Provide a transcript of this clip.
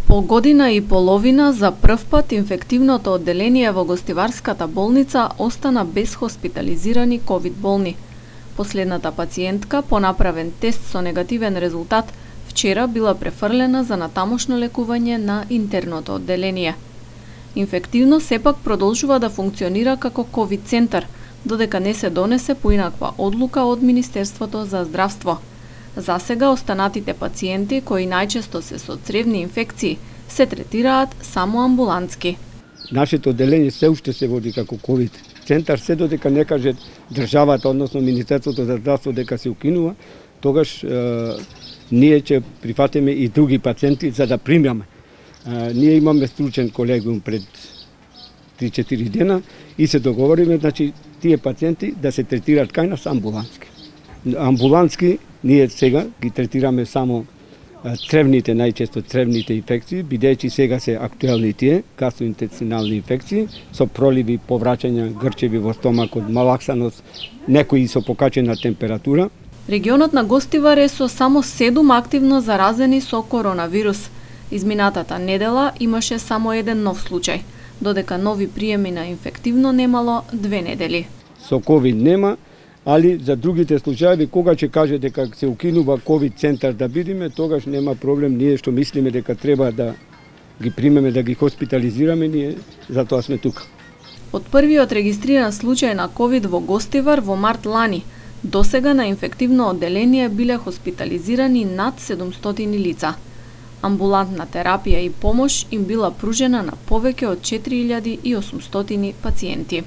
По година и половина за прв пат инфективното одделение во гостиварската болница остана без хоспитализирани ковид болни. Последната пациентка по направен тест со негативен резултат вчера била префрлена за натамошно лекување на интерното одделение. Инфективно сепак продолжува да функционира како ковид центар, додека не се донесе поинаква одлука од Министерството за здравство. За сега останатите пациенти кои најчесто се со цревни инфекции се третираат само амбулантски. Нашето одделение се уште се води како ковид центар, се додека не каже државата, односно Министерството за здравство дека се укинува, тогаш ние ќе прифатиме и други пациенти за да примаме. Ние имаме стручен колегиум пред 3-4 дена и се договориме, значи, тие пациенти да се третираат кај нас амбулантски. Амбулантски ние сега ги третираме само цревните, најчесто цревните инфекции, бидејќи сега се актуелни тие гастроинтестинални инфекции со проливи, повраќања, грчеви во стомакот, малаксаност, некои со покачена температура. Регионот на Гостивар е со само 7 активно заразени со коронавирус. Изминатата недела имаше само еден нов случај, додека нови приеми на инфективно немало 2 недели. Со ковид нема, али за другите случаи, кога ќе каже дека се укинува ковид центар да бидеме, тогаш нема проблем. Ние што мислиме дека треба да ги примеме, да ги хоспитализираме, ние затоа сме тука. Од првиот регистриран случај на ковид во Гостивар во март лани, досега на инфективно одделение биле хоспитализирани над 700 лица. Амбулантна терапија и помош им била пружена на повеќе од 4800 пациенти.